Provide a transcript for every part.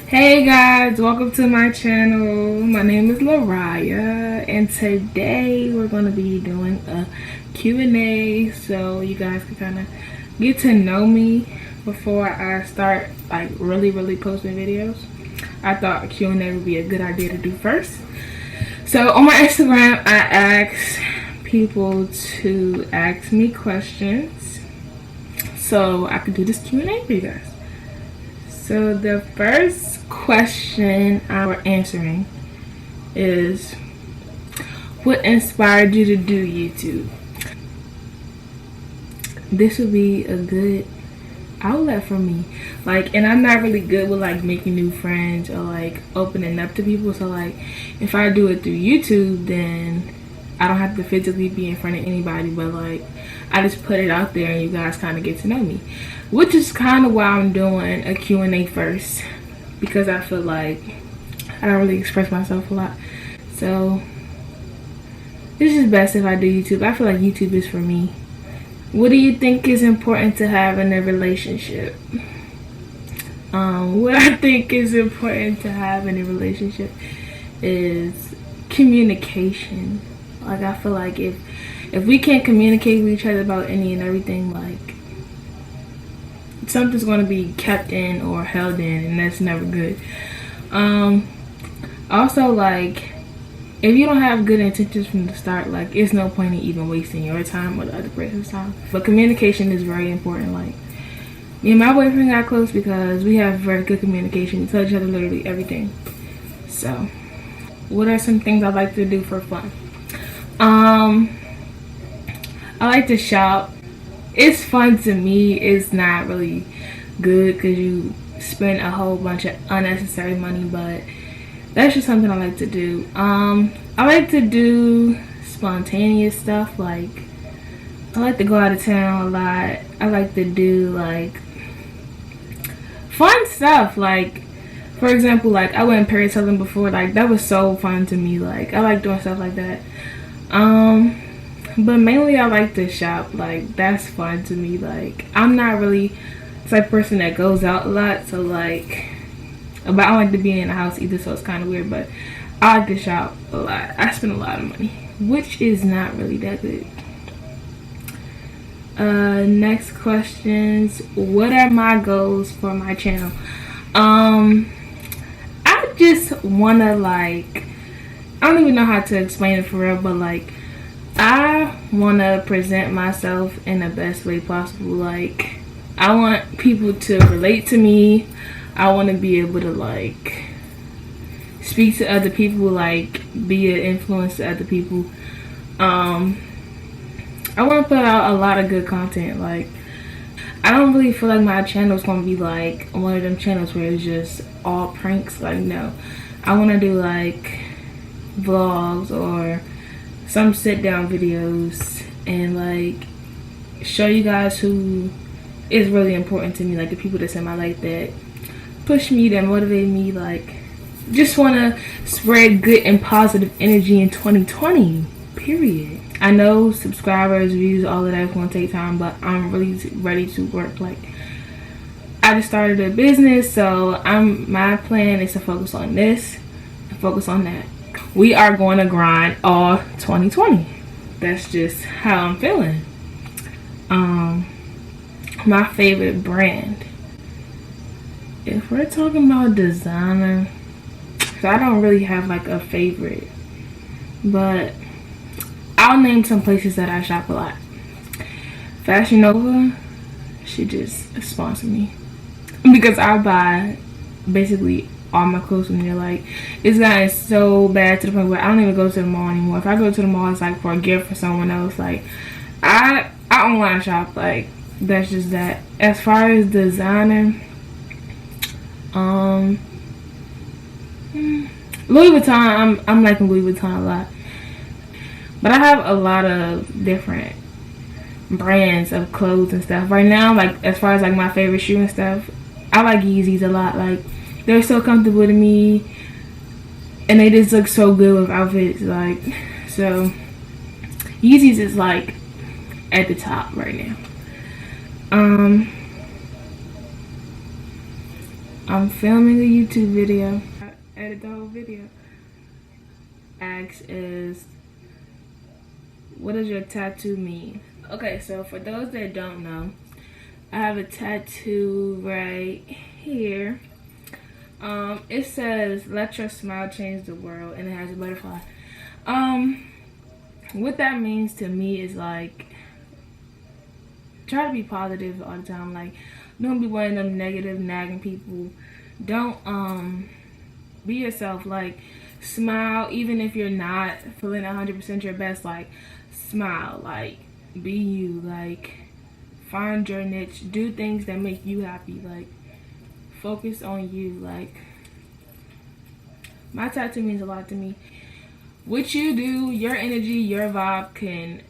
Hey guys, welcome to my channel. My name is Lariah and today we're going to be doing a Q&A so you guys can kind of get to know me before I start like really posting videos. I thought a Q&A would be a good idea to do first. So on my Instagram I asked people to ask me questions so I could do this Q&A for you guys. So the first question we're answering is, what inspired you to do YouTube? This would be a good outlet for me. And I'm not really good with making new friends or opening up to people. So if I do it through YouTube, then I don't have to physically be in front of anybody, but I just put it out there and you guys kind of get to know me, which is kind of why I'm doing a Q&A first, because I feel like I don't really express myself a lot. So it's just best if I do YouTube. I feel like YouTube is for me. What do you think is important to have in a relationship? What I think is important to have in a relationship is communication. I feel like if we can't communicate with each other about any and everything, something's going to be kept in or held in, and that's never good. Also, if you don't have good intentions from the start, it's no point in even wasting your time or the other person's time. But communication is very important. Me and my boyfriend got close because we have very good communication. We tell each other literally everything. So what are some things I like to do for fun? I like to shop. It's fun to me. It's not really good because you spend a whole bunch of unnecessary money, but that's just something I like to do. I like to do spontaneous stuff. I like to go out of town a lot. I like to do fun stuff. For example, I went parasailing before. That was so fun to me. I like doing stuff like that. But mainly I like to shop. That's fun to me. I'm not really the type of person that goes out a lot, so but I don't like to be in the house either, so it's kind of weird. But I like to shop a lot. I spend a lot of money, which is not really that good. Next questions. What are my goals for my channel? I just wanna I don't even know how to explain it for real, but I want to present myself in the best way possible. I want people to relate to me. I want to be able to speak to other people, be an influence to other people. I want to put out a lot of good content. I don't really feel like my channel is going to be one of them channels where it's just all pranks. No, I want to do vlogs or some sit down videos and show you guys who is really important to me, the people that's in my life that push me, that motivate me, just want to spread good and positive energy in 2020, period. I know subscribers, views, all of that's going to take time, but I'm really ready to work. I just started a business, so my plan is to focus on this and focus on that. We are going to grind all 2020. That's just how I'm feeling. My favorite brand. If we're talking about designer, so I don't really have a favorite, but I'll name some places that I shop a lot. Fashion Nova should just sponsor me because I buy basically all my clothes from there. It's gotten so bad to the point where I don't even go to the mall anymore. If I go to the mall, it's for a gift for someone else. I online shop. That's just that. As far as designer, Louis Vuitton. I'm liking Louis Vuitton a lot, but I have a lot of different brands of clothes and stuff right now. As far as my favorite shoe and stuff, I like Yeezys a lot. They're so comfortable to me, and they just look so good with outfits. So Yeezys is at the top right now. I'm filming a YouTube video. I edit the whole video. Ask is, what does your tattoo mean? Okay, so for those that don't know, I have a tattoo right here. It says, let your smile change the world, and it has a butterfly. What that means to me is like, try to be positive all the time. Like, don't be one of them negative, nagging people. Don't, be yourself. Like, smile, even if you're not feeling 100% your best. Like, smile. Like, be you. Like, find your niche. Do things that make you happy. Like, focus on you. Like, my tattoo means a lot to me. What you do, your energy, your vibe can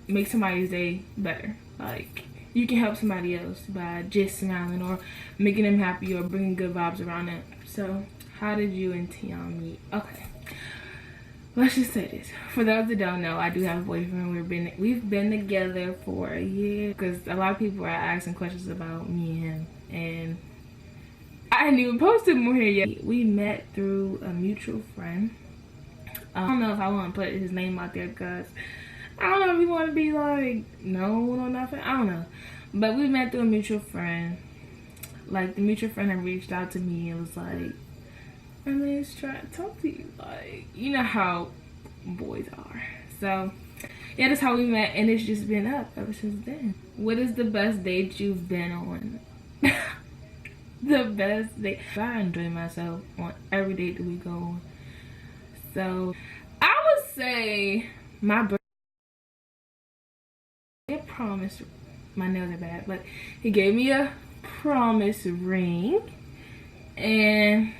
make somebody's day better. Like, you can help somebody else by just smiling or making them happy or bringing good vibes around them. So, how did you and Tion meet? Okay, let's just say this. For those that don't know, I do have a boyfriend. We've been together for a year, because a lot of people are asking questions about me and him, and I hadn't even posted more here yet. We met through a mutual friend. I don't know if I want to put his name out there, because I don't know if he want to be like known or nothing. I don't know. But we met through a mutual friend. Like, the mutual friend had reached out to me and was like, I mean, he's trying to talk to you. Like, you know how boys are. So, yeah, that's how we met, and it's just been up ever since then. What is the best date you've been on? The best date. I enjoy myself on every date that we go on. So, I would say my birthday. A promise. My nails are bad, but he gave me a promise ring, and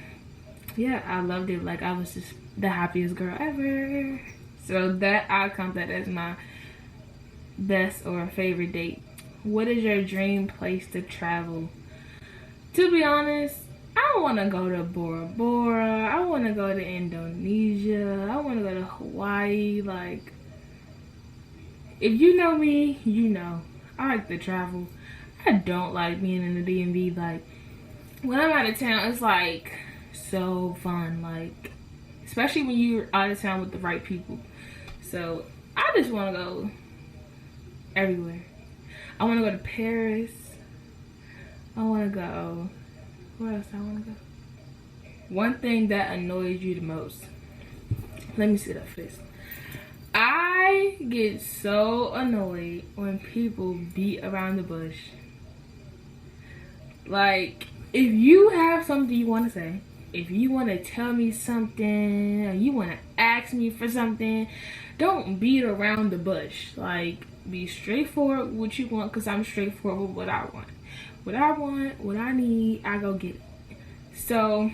yeah, I loved it. Like, I was just the happiest girl ever. So that, I count that as my best or favorite date. What is your dream place to travel? To be honest, I want to go to Bora Bora. I want to go to Indonesia. I want to go to Hawaii. Like, if you know me, you know I like to travel. I don't like being in the DMV. Like, when I'm out of town, it's like so fun. Like, especially when you're out of town with the right people. So I just want to go everywhere. I want to go to Paris. I want to go. Where else I want to go? One thing that annoys you the most. Let me sit up first. I get so annoyed when people beat around the bush. Like, if you have something you want to say, if you want to tell me something, or you want to ask me for something, don't beat around the bush. Like, be straightforward with what you want, because I'm straightforward with what I want. What I want, what I need, I go get it. So,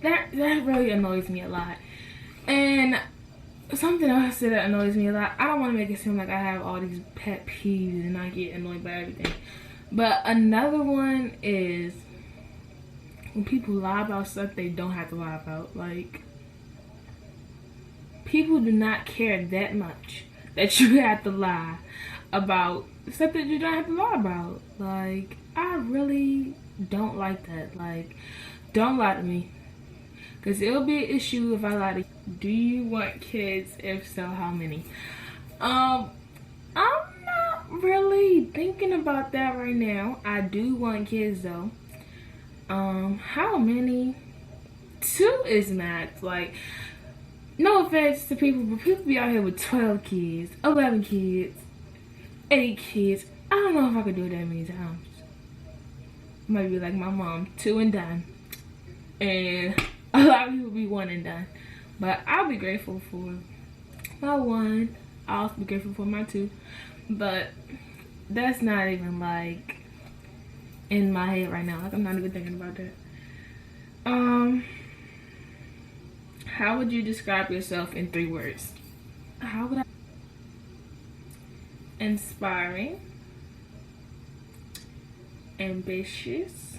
that really annoys me a lot. And something else that annoys me a lot, I don't want to make it seem like I have all these pet peeves and I get annoyed by everything. But another one is when people lie about stuff they don't have to lie about. Like, people do not care that much that you have to lie about stuff that you don't have to lie about. Like, I really don't like that. Like, don't lie to me, because it'll be an issue if I lie to you. Do you want kids? If so, how many? I'm not really thinking about that right now. I do want kids though. How many? 2 is max. Like, no offense to people, but people be out here with 12 kids, 11 kids, 8 kids. I don't know if I could do it that many times. Might be like my mom, 2 and done. And a lot of people be 1 and done. But I'll be grateful for my 1. I'll also be grateful for my 2. But that's not even like in my head right now. Like, I'm not even thinking about that. How would you describe yourself in 3 words? How would I? Inspiring, ambitious,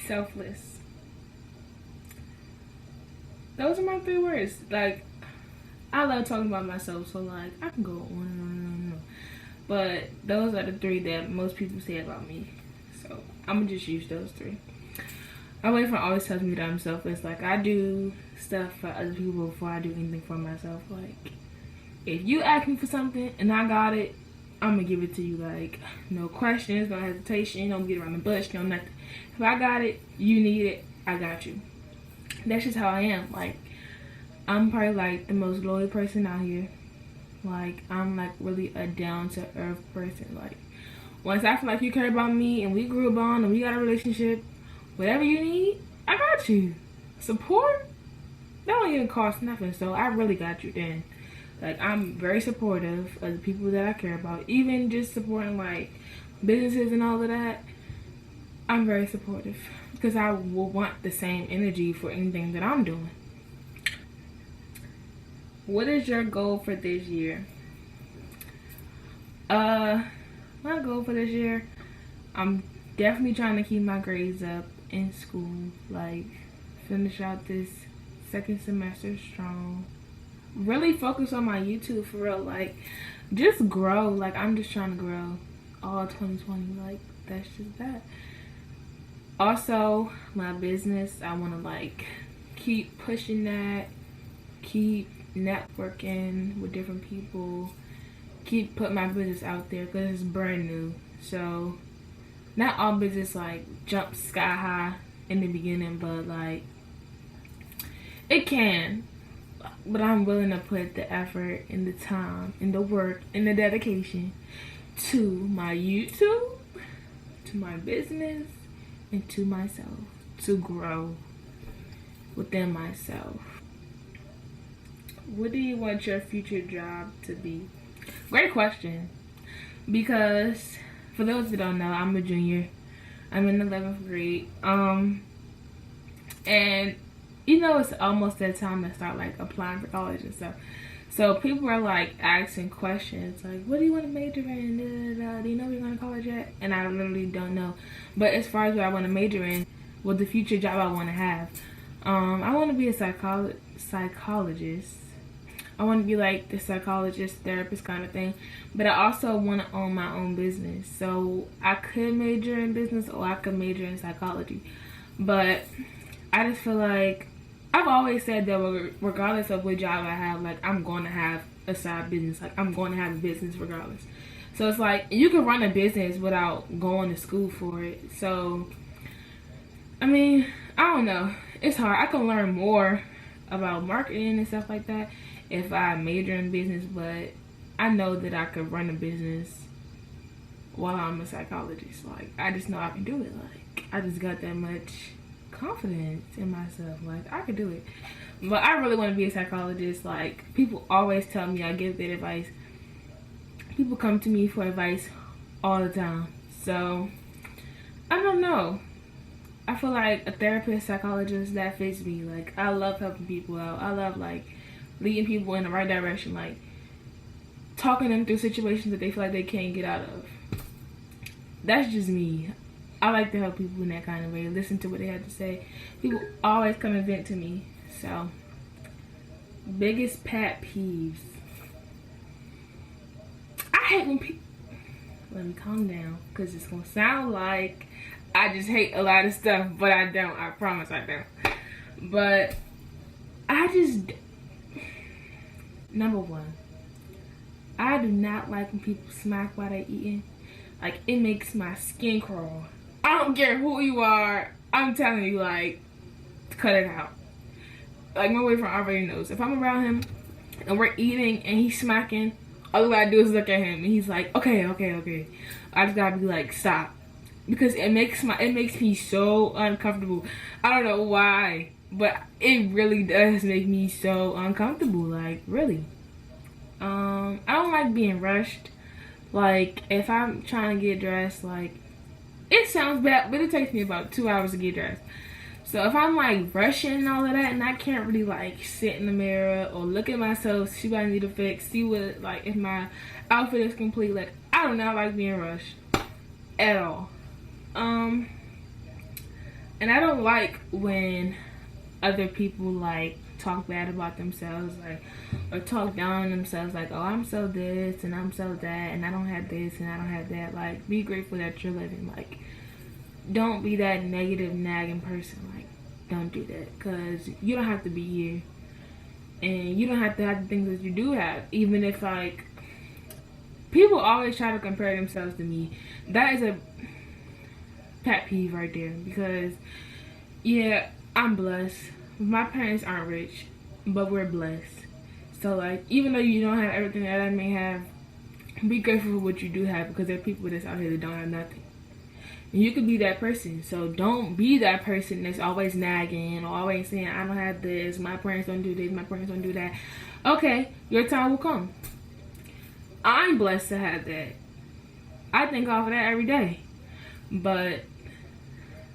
selfless. Those are my 3 words. Like, I love talking about myself, so like I can go on and on and on and on. But those are the 3 that most people say about me. So I'm gonna just use those 3. My boyfriend always tells me that I'm selfless. Like, I do stuff for other people before I do anything for myself. Like, if you ask me for something and I got it, I'm gonna give it to you. Like, no questions, no hesitation, don't get around the bush, no nothing. If I got it, you need it, I got you. That's just how I am. Like, I'm probably like the most loyal person out here. Like, I'm like really a down to earth person. Like, once I feel like you care about me and we grew a bond and we got a relationship, whatever you need, I got you. Support? That don't even cost nothing, so I really got you then. Like, I'm very supportive of the people that I care about. Even just supporting, like, businesses and all of that, I'm very supportive. Because I will want the same energy for anything that I'm doing. What is your goal for this year? My goal for this year, I'm definitely trying to keep my grades up in school, like finish out this 2nd semester strong, really focus on my YouTube for real, like just grow. Like, I'm just trying to grow all 2020, like that's just that. Also, my business, I want to like keep pushing that, keep networking with different people, keep putting my business out there because it's brand new. So not all business like jump sky high in the beginning, but like it can. But I'm willing to put the effort and the time and the work and the dedication to my YouTube, to my business, and to myself, to grow within myself. What do you want your future job to be? Great question. Because for those that don't know, I'm a junior. I'm in the 11th grade. And you know, it's almost that time to start like applying for college and stuff. So people are like asking questions like, what do you want to major in? Do you know you're going to college yet? And I literally don't know. But as far as what I want to major in, what the future job I want to have, I want to be a psychologist. I want to be like the psychologist, therapist kind of thing. But I also want to own my own business. So I could major in business or I could major in psychology. But I just feel like I've always said that regardless of what job I have, like I'm going to have a side business. Like I'm going to have a business regardless. So it's like you can run a business without going to school for it. So, I mean, I don't know. It's hard. I can learn more about marketing and stuff like that if I major in business, but I know that I could run a business while I'm a psychologist. Like, I just know I can do it. Like, I just got that much confidence in myself. Like, I could do it. But I really want to be a psychologist. Like, people always tell me I give good advice. People come to me for advice all the time. So, I don't know. I feel like a therapist, psychologist, that fits me. Like, I love helping people out. I love, like, leading people in the right direction. Like, talking them through situations that they feel like they can't get out of. That's just me. I like to help people in that kind of way. Listen to what they have to say. People always come and vent to me. So, biggest pet peeves. I hate when people... Let me calm down. Because it's going to sound like I just hate a lot of stuff. But I don't. I promise I don't. But I just... Number one. I do not like when people smack while they're eating. Like, it makes my skin crawl. I don't care who you are. I'm telling you, like, cut it out. Like, my boyfriend already knows. If I'm around him and we're eating and he's smacking, all I gotta do is look at him and he's like, okay. I just gotta be like, stop. Because it makes me so uncomfortable. I don't know why, but it really does make me so uncomfortable. Like, really. I don't like being rushed. Like, if I'm trying to get dressed, like, it sounds bad, but it takes me about 2 hours to get dressed. So if I'm like rushing and all of that, and I can't really like sit in the mirror or look at myself, see what I need to fix, see what, like, if my outfit is complete, like, I do not like being rushed at all. And I don't like when other people like talk bad about themselves, like, or talk down on themselves, like, oh, I'm so this and I'm so that and I don't have this and I don't have that. Like, be grateful that you're living. Like, don't be that negative nagging person. Like, don't do that, because you don't have to be here, and you don't have to have the things that you do have. Even if, like, people always try to compare themselves to me, that is a pet peeve right there, because yeah, I'm blessed. My parents aren't rich, but we're blessed. So, like, even though you don't have everything that I may have, be grateful for what you do have, because there are people that's out here that don't have nothing. And you could be that person. So don't be that person that's always nagging or always saying, I don't have this, my parents don't do this, my parents don't do that. Okay, your time will come. I'm blessed to have that. I thank God for that every day. But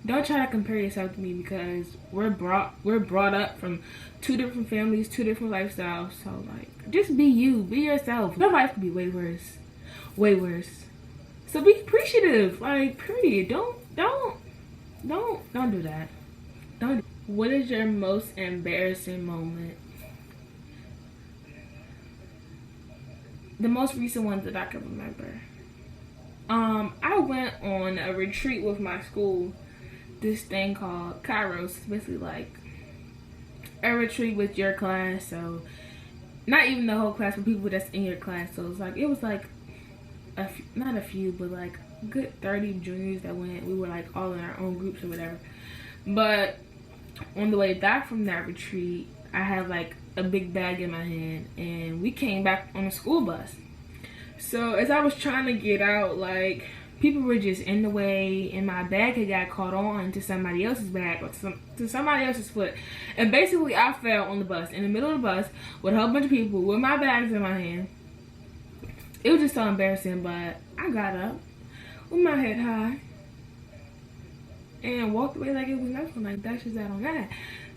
don't try to compare yourself to me, because we're brought up from two different families, two different lifestyles. So, like, just be you, be yourself. Your life could be way worse. Way worse. So be appreciative, like, period. Don't do that. Don't. What is your most embarrassing moment? The most recent ones that I can remember. I went on a retreat with my school. This thing called Kairos. It's basically like a retreat with your class. So not even the whole class, but people that's in your class. So it was like not a few, but like a good 30 juniors that went. We were like all in our own groups or whatever. But on the way back from that retreat, I had like a big bag in my hand, and we came back on a school bus. So as I was trying to get out, like, people were just in the way, and my bag had got caught on to somebody else's bag or to somebody else's foot. And basically I fell on the bus, in the middle of the bus, with a whole bunch of people with my bags in my hand. It was just so embarrassing, but I got up with my head high and walked away like it was nothing. Like, that's just that on that.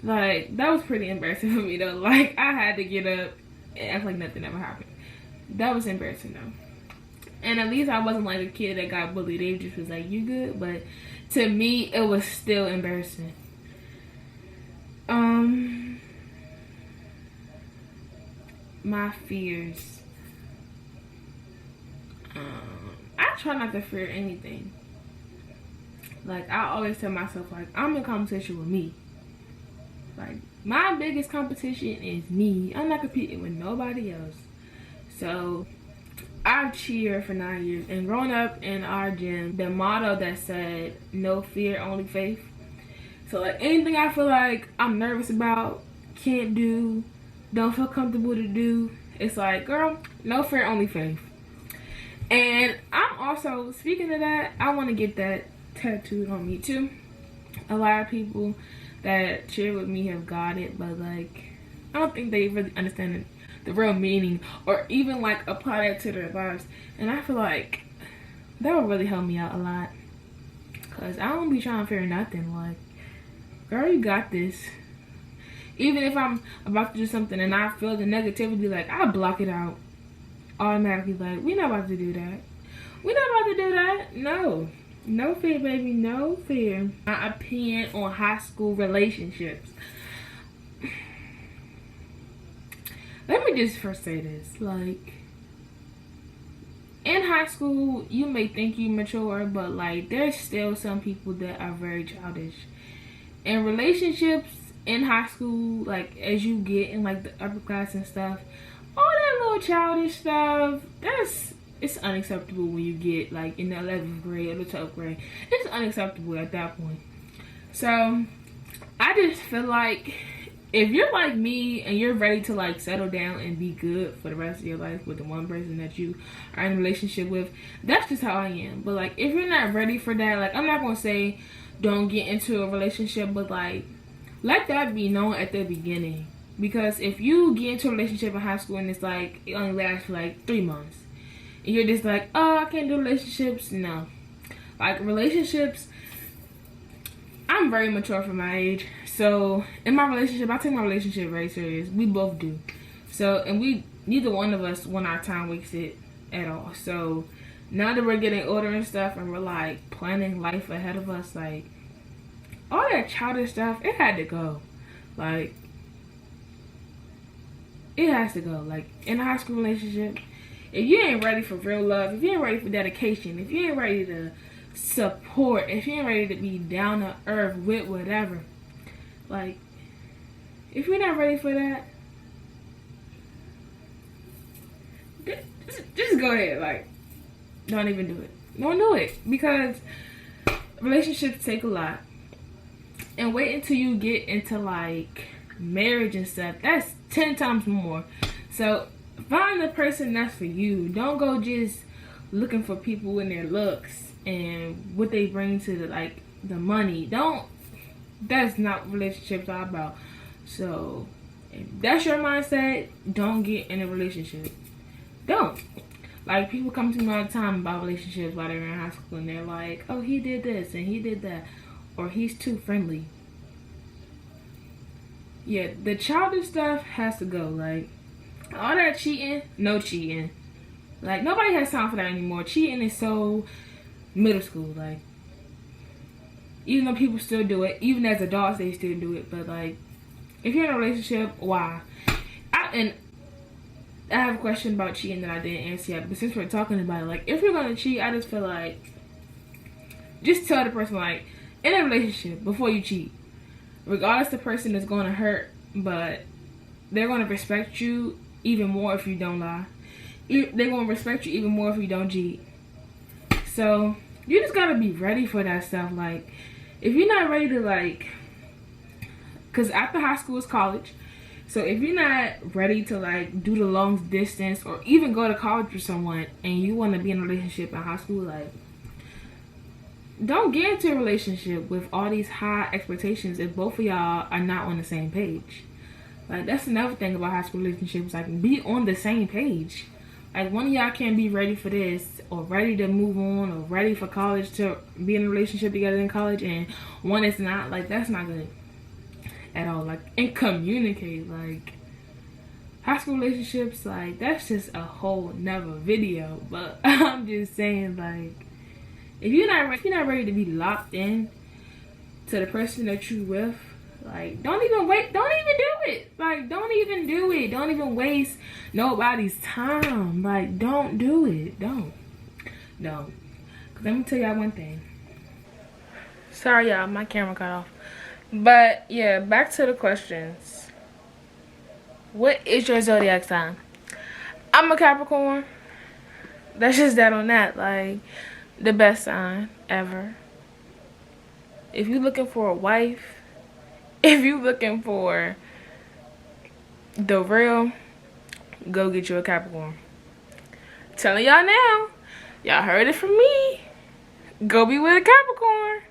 Like, that was pretty embarrassing for me though. Like, I had to get up and act like nothing ever happened. That was embarrassing though. And at least I wasn't like a kid that got bullied. They just was like, you good? But to me, it was still embarrassing. My fears. I try not to fear anything. Like, I always tell myself, like, I'm in competition with me. Like, my biggest competition is me. I'm not competing with nobody else. So I've cheered for 9 years, and growing up in our gym, the motto that said no fear, only faith. So, like, anything I feel like I'm nervous about, can't do, don't feel comfortable to do, it's like, girl, no fear, only faith. And I'm also, speaking of that, I want to get that tattooed on me too. A lot of people that cheer with me have got it, but like, I don't think they really understand the real meaning or even like apply that to their lives. And I feel like that would really help me out a lot, because I don't be trying to fear nothing. Like, girl, you got this. Even if I'm about to do something and I feel the negativity, like, I block it out automatically. Like, we're not about to do that. We're not about to do that. No fear, baby, no fear. My opinion on high school relationships. Let me just first say this. Like, in high school, you may think you mature, but like, there's still some people that are very childish. And relationships in high school, like, as you get in like the upper class and stuff, all that little childish stuff, it's unacceptable when you get like in the 11th grade or the 12th grade. It's unacceptable at that point. So I just feel like if you're like me and you're ready to like settle down and be good for the rest of your life with the one person that you are in a relationship with, that's just how I am. But like, if you're not ready for that, like, I'm not gonna say don't get into a relationship, but like, let that be known at the beginning. Because if you get into a relationship in high school and it's like, it only lasts for like 3 months, and you're just like, oh, I can't do relationships. No. Like, relationships, I'm very mature for my age. So in my relationship, I take my relationship very serious. We both do. So, and neither one of us want our time wasted at all. So now that we're getting older and stuff, and we're like planning life ahead of us, like, all that childish stuff, it had to go. Like, it has to go. Like, in a high school relationship, if you ain't ready for real love, if you ain't ready for dedication, if you ain't ready to support, if you ain't ready to be down to earth with whatever, like, if you're not ready for that, just go ahead. Like, don't even do it. Don't do it, because relationships take a lot, and wait until you get into like marriage and stuff. That's 10 times more. So find the person that's for you. Don't go just looking for people in their looks and what they bring to the money. That's not what relationships are about. So if that's your mindset, don't get in a relationship. Don't. Like, people come to me all the time about relationships while they're in high school, and they're like, oh, he did this and he did that, or he's too friendly. Yeah, the childish stuff has to go. Like, all that cheating, no cheating. Like, nobody has time for that anymore. Cheating is so middle school. Like, even though people still do it, even as adults, they still do it. But, like, if you're in a relationship, why? I have a question about cheating that I didn't answer yet, but since we're talking about it, like, if you're gonna cheat, I just feel like, just tell the person, like, in a relationship, before you cheat, regardless the person is gonna hurt, but they're gonna respect you even more if you don't lie. They're gonna respect you even more if you don't cheat. So, you just gotta be ready for that stuff. Like, if you're not ready to, like, because after high school is college. So if you're not ready to, like, do the long distance or even go to college with someone and you want to be in a relationship in high school, like, don't get into a relationship with all these high expectations if both of y'all are not on the same page. Like, that's another thing about high school relationships. Like, be on the same page. Like, one of y'all can't be ready for this or ready to move on or ready for college to be in a relationship together in college, and one is not. Like, that's not good at all. Like, and communicate. Like, high school relationships, like, that's just a whole nother video. But I'm just saying, like, if you're not ready to be locked in to the person that you with, like, don't even do it. Like, don't even do it. Don't even waste nobody's time. Like, don't do it. Don't. Because let me tell y'all one thing. Sorry, y'all, my camera cut off. But yeah, back to the questions. What is your zodiac sign? I'm a Capricorn. That's just that on that. Like, the best sign ever. If you're looking for a wife, if you're looking for the real, go get you a Capricorn. Telling y'all now. Y'all heard it from me. Go be with a Capricorn.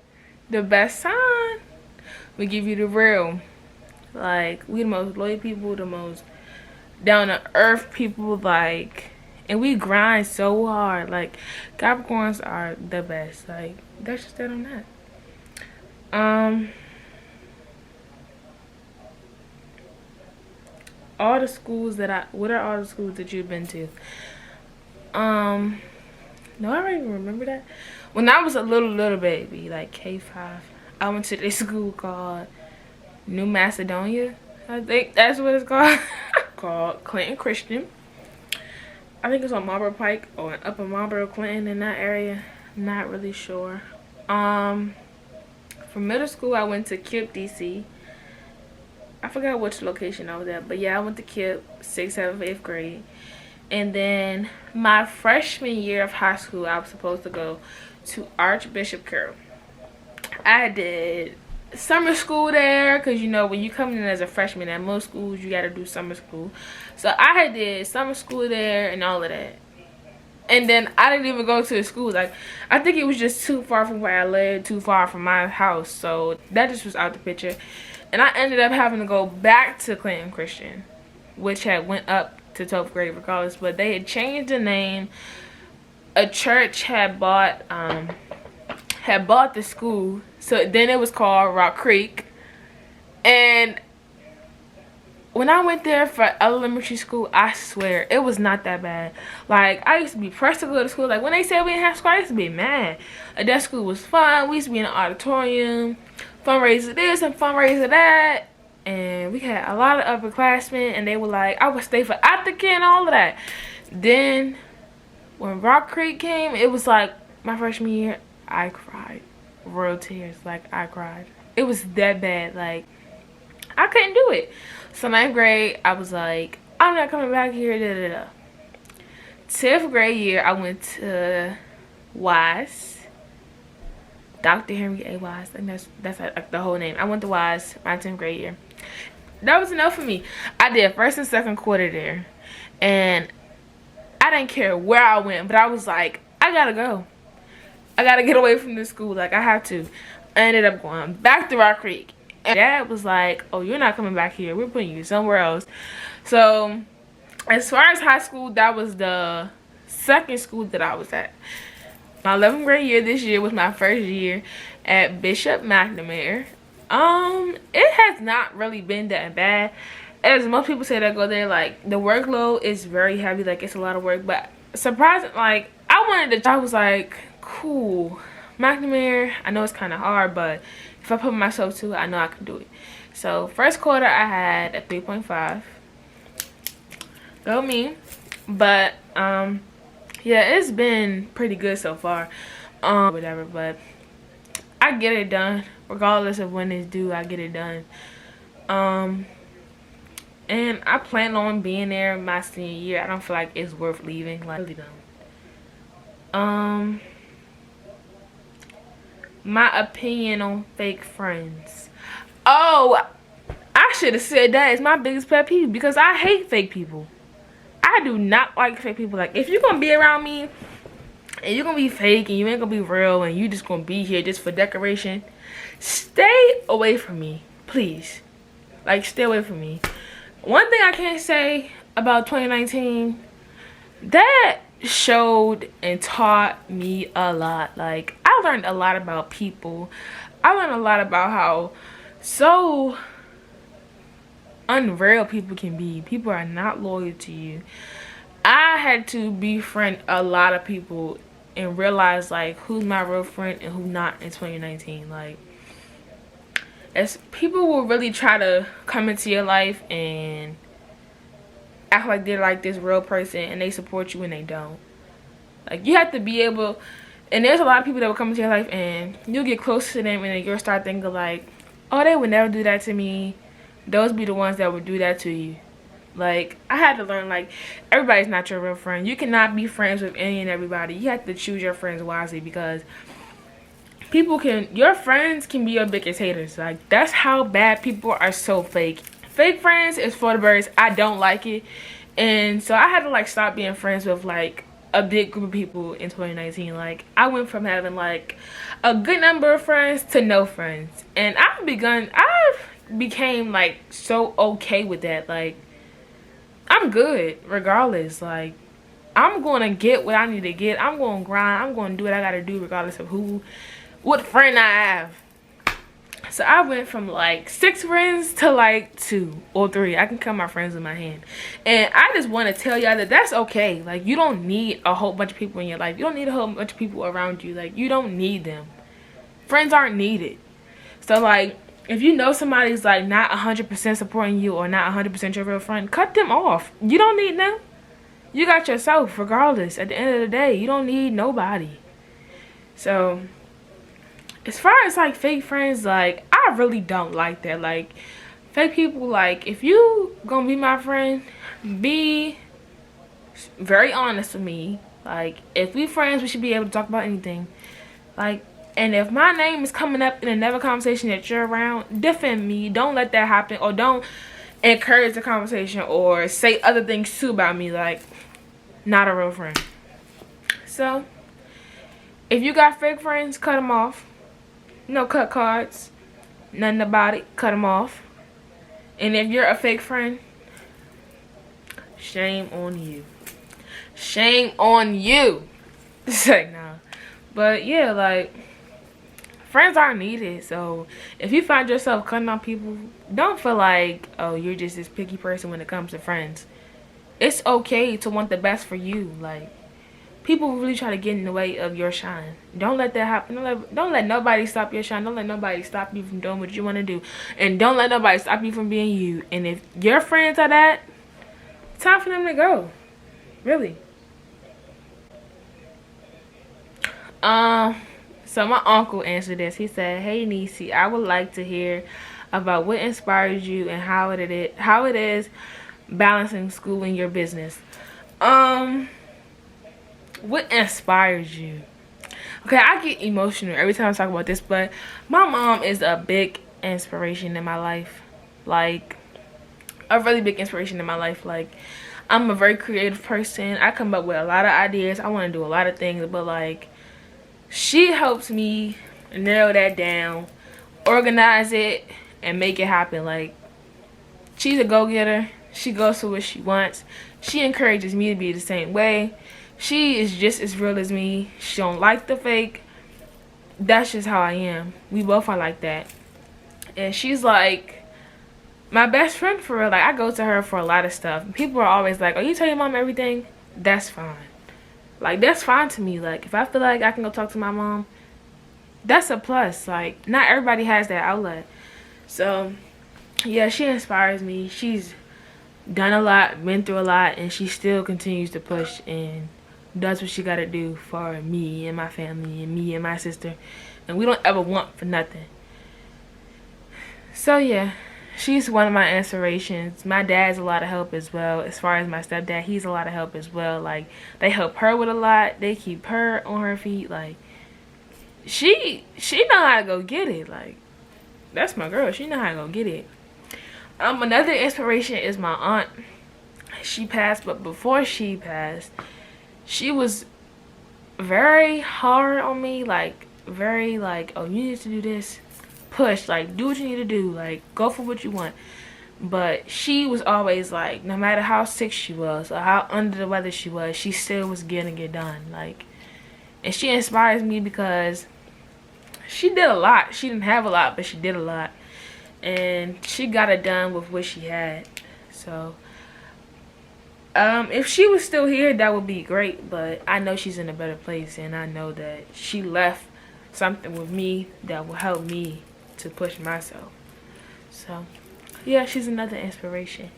The best sign. We give you the real. Like, we the most loyal people, the most down to earth people, like, and we grind so hard. Like, Capricorns are the best. Like, that's just that on that. All the schools what are all the schools that you've been to? No, I don't even remember that. When I was a little baby, like K5, I went to this school called New Macedonia. I think that's what it's called. Called Clinton Christian. I think it's on Marlboro Pike or Upper Marlboro, Clinton, in that area. Not really sure. From middle school, I went to KIPP, DC. I forgot which location I was at, but yeah, I went to KIPP, 6th, 7th, 8th grade. And then my freshman year of high school, I was supposed to go to Archbishop Carroll. I did summer school there, because, you know, when you come in as a freshman at most schools, you got to do summer school. So I did summer school there and all of that. And then I didn't even go to the school. Like, I think it was just too far from where I lived, too far from my house. So that just was out the picture. And I ended up having to go back to Clinton Christian, which had went up to 12th grade regardless. But they had changed the name. A church had bought the school. So then it was called Rock Creek. And when I went there for elementary school, I swear, it was not that bad. Like, I used to be pressed to go to school. Like, when they said we didn't have school, I used to be mad. That school was fun. We used to be in the auditorium, fundraiser this and fundraiser that. and we had a lot of upperclassmen, and they were like, I would stay for aftercare and all of that. Then when Rock Creek came, it was like my freshman year, I cried. Real tears, like I cried. It was that bad, like I couldn't do it. So 9th grade, I was like, I'm not coming back here, da da da. 10th grade year, I went to Wise. Dr. Henry A. Wise. And that's like the whole name. I went to Wise my 10th grade year. That was enough for me. I did first and second quarter there. And I didn't care where I went, but I was like, I gotta go. I gotta get away from this school. Like, I have to. I ended up going back to Rock Creek. And Dad was like, oh, you're not coming back here. We're putting you somewhere else. So, as far as high school, that was the second school that I was at. My 11th grade year this year was my first year at Bishop McNamara. It has not really been that bad. As most people say that go there, like, the workload is very heavy. Like, it's a lot of work. But surprising, like, I was like, cool. McNamara, I know it's kind of hard, but if I put myself to it, I know I can do it. So, first quarter, I had a 3.5. Go me. But, yeah, it's been pretty good so far. Whatever, but I get it done. Regardless of when it's due, I get it done. And I plan on being there my senior year. I don't feel like it's worth leaving. Like, really don't. My opinion on fake friends. Oh, I should have said that is my biggest pet peeve, because I hate fake people. I do not like fake people. Like, if you're gonna be around me and you're gonna be fake and you ain't gonna be real and you just gonna be here just for decoration, stay away from me, please. Like, stay away from me. One thing I can't say about 2019, that showed and taught me a lot. Like, I learned a lot about people. I learned a lot about how so unreal people can be. People are not loyal to you. I had to befriend a lot of people and realize, like, who's my real friend and who not in 2019. Like, as people will really try to come into your life and act like they're like this real person and they support you when they don't. Like, you have to be able, and there's a lot of people that will come into your life and you'll get close to them and then you'll start thinking like, oh, they would never do that to me. Those be the ones that would do that to you. Like, I had to learn, like, everybody's not your real friend. You cannot be friends with any and everybody. You have to choose your friends wisely, because your friends can be your biggest haters. Like, that's how bad people are. So fake. Fake friends is for the birds. I don't like it. And so I had to, like, stop being friends with, like, a big group of people in 2019. Like, I went from having, like, a good number of friends to no friends. And I became, like, so okay with that. Like, I'm good regardless. Like, I'm going to get what I need to get. I'm going to grind. I'm going to do what I got to do regardless of what friend I have. So I went from, like, 6 friends to, like, 2 or 3. I can count my friends in my hand. And I just want to tell y'all that that's okay. Like, you don't need a whole bunch of people in your life. You don't need a whole bunch of people around you. Like, you don't need them. Friends aren't needed. So, like, if you know somebody's, like, not 100% supporting you or not 100% your real friend, cut them off. You don't need them. You got yourself regardless. At the end of the day, you don't need nobody. So, as far as, like, fake friends, like, I really don't like that. Like, fake people, like, if you gonna be my friend, be very honest with me. Like, if we friends, we should be able to talk about anything. Like, and if my name is coming up in another conversation that you're around, defend me. Don't let that happen, or don't encourage the conversation or say other things too about me. Like, not a real friend. So, if you got fake friends, cut them off. No cut cards. Nothing about it. Cut them off. And if you're a fake friend, shame on you. Shame on you. It's like, nah. But yeah, like, friends are needed. So if you find yourself cutting off people, don't feel like, oh, you're just this picky person when it comes to friends. It's okay to want the best for you. Like, people really try to get in the way of your shine. Don't let that happen. Don't let nobody stop your shine. Don't let nobody stop you from doing what you want to do. And don't let nobody stop you from being you. And if your friends are that, it's time for them to go. Really. So my uncle answered this. He said, "Hey Niecy, I would like to hear about what inspires you and how it is balancing school and your business." What inspires you? Okay, I get emotional every time I talk about this, but my mom is a big inspiration in my life. Like, a really big inspiration in my life. Like, I'm a very creative person. I come up with a lot of ideas. I want to do a lot of things, but like, she helps me narrow that down, organize it, and make it happen. Like, she's a go-getter. She goes for what she wants. She encourages me to be the same way. She is just as real as me. She don't like the fake. That's just how I am. We both are like that. And she's like my best friend for real. Like, I go to her for a lot of stuff. People are always like, "Oh, you tell your mom everything?" That's fine. Like, that's fine to me. Like, if I feel like I can go talk to my mom, that's a plus. Like, not everybody has that outlet. So, yeah, she inspires me. She's done a lot, been through a lot, and she still continues to push and does what she gotta do for me and my family and me and my sister. And we don't ever want for nothing. So, yeah, she's one of my inspirations. My dad's a lot of help as well. As far as my stepdad, he's a lot of help as well. Like, they help her with a lot. They keep her on her feet. Like, she know how to go get it. Like, that's my girl. She know how to go get it. Another inspiration is my aunt. She passed, but before she passed, she was very hard on me. Like, very like, "Oh, you need to do this. Push, like, do what you need to do. Like, go for what you want." But she was always like, no matter how sick she was or how under the weather she was, she still was getting it done. Like, and she inspires me because she did a lot. She didn't have a lot, but she did a lot. And she got it done with what she had. So, if she was still here, that would be great. But I know she's in a better place. And I know that she left something with me that will help me to push myself. So, yeah, she's another inspiration.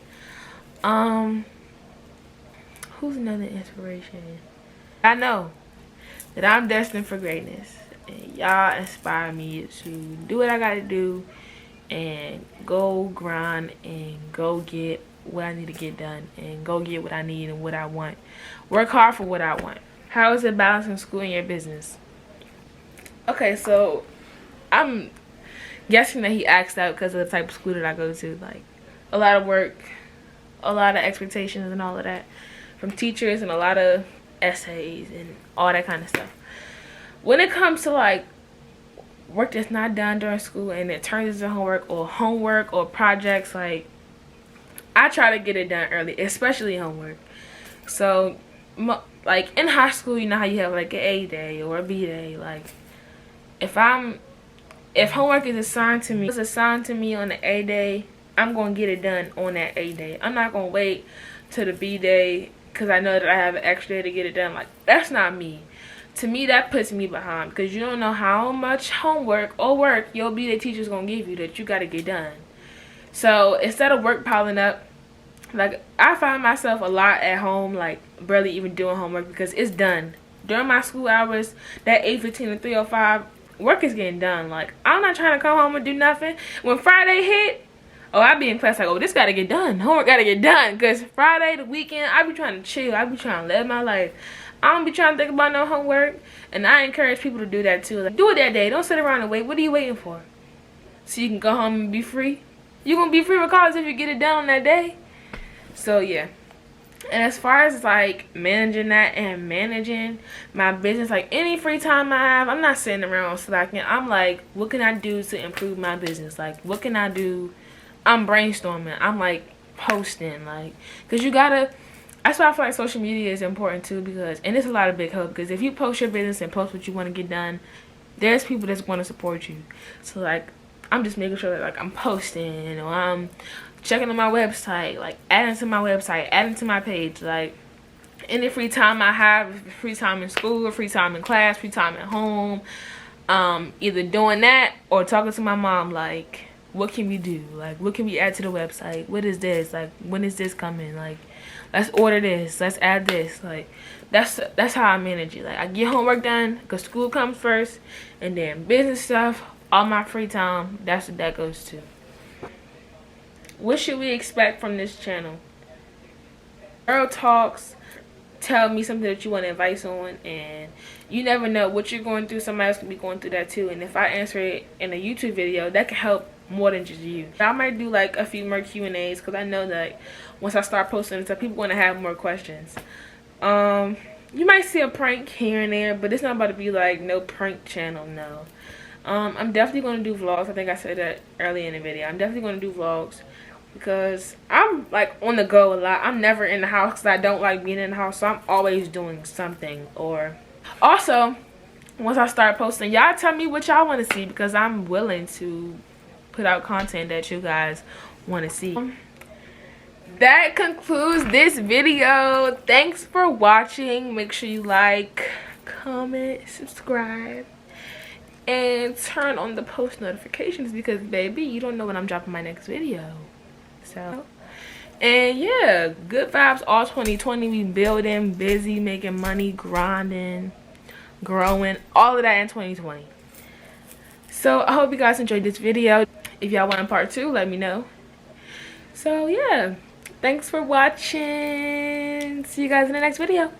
Who's another inspiration? I know that I'm destined for greatness. And y'all inspire me to do what I gotta do and go grind and go get what I need to get done and go get what I need and what I want. Work hard for what I want. How is it balancing school and your business? Okay, so I'm guessing that he asked that because of the type of school that I go to. Like, a lot of work, a lot of expectations and all of that from teachers, and a lot of essays and all that kind of stuff. When it comes to like work that's not done during school and it turns into homework or projects, like, I try to get it done early, especially homework. So, like, in high school, you know how you have like an A day or a B day. Like, if homework is assigned to me on the A day, I'm gonna get it done on that A day. I'm not gonna wait to the B day because I know that I have an extra day to get it done. Like, that's not me. To me, that puts me behind because you don't know how much homework or work your B day teacher's gonna give you that you gotta get done. So instead of work piling up, like, I find myself a lot at home, like, barely even doing homework because it's done. During my school hours, that 8:15 to 3:05, work is getting done. Like, I'm not trying to come home and do nothing. When Friday hit, oh, I be in class like, oh, this gotta get done. Homework gotta get done. Because Friday, the weekend, I be trying to chill. I be trying to live my life. I don't be trying to think about no homework. And I encourage people to do that too. Like, do it that day. Don't sit around and wait. What are you waiting for? So you can go home and be free? You're gonna be free regardless if you get it done on that day. So, yeah. And as far as like managing that and managing my business, like, any free time I have, I'm not sitting around slacking. I'm like, what can I do to improve my business? Like, what can I do? I'm brainstorming. I'm like posting, like, because you gotta, that's why I feel like social media is important too, because, and it's a lot of big help, because if you post your business and post what you want to get done, there's people that's going to support you. So, like, I'm just making sure that, like, I'm posting, or I'm checking on my website, like, adding to my website, adding to my page, like, any free time I have, free time in school, free time in class, free time at home, either doing that or talking to my mom, like, what can we do? Like, what can we add to the website? What is this? Like, when is this coming? Like, let's order this. Let's add this. Like, that's how I manage it. Like, I get homework done because school comes first, and then business stuff, all my free time, that's what that goes to. What should we expect from this channel? Girl talks. Tell me something that you want advice on, and you never know what you're going through. Somebody else could be going through that too, and if I answer it in a YouTube video, that could help more than just you. I might do like a few more Q&As because I know that once I start posting stuff, people are going to have more questions. You might see a prank here and there, but it's not about to be like no prank channel, no. I'm definitely going to do vlogs. I think I said that earlier in the video. I'm definitely going to do vlogs because I'm like on the go a lot. I'm never in the house because I don't like being in the house, so I'm always doing something. Or also, once I start posting, y'all tell me what y'all want to see because I'm willing to put out content that you guys want to see. That concludes this video. Thanks for watching. Make sure you like, comment, subscribe, and turn on the post notifications because baby, you don't know when I'm dropping my next video. So, and yeah, good vibes all 2020. We building, busy, making money, grinding, growing, all of that in 2020. So I hope you guys enjoyed this video. If y'all want a part 2, let me know. So yeah, thanks for watching. See you guys in the next video.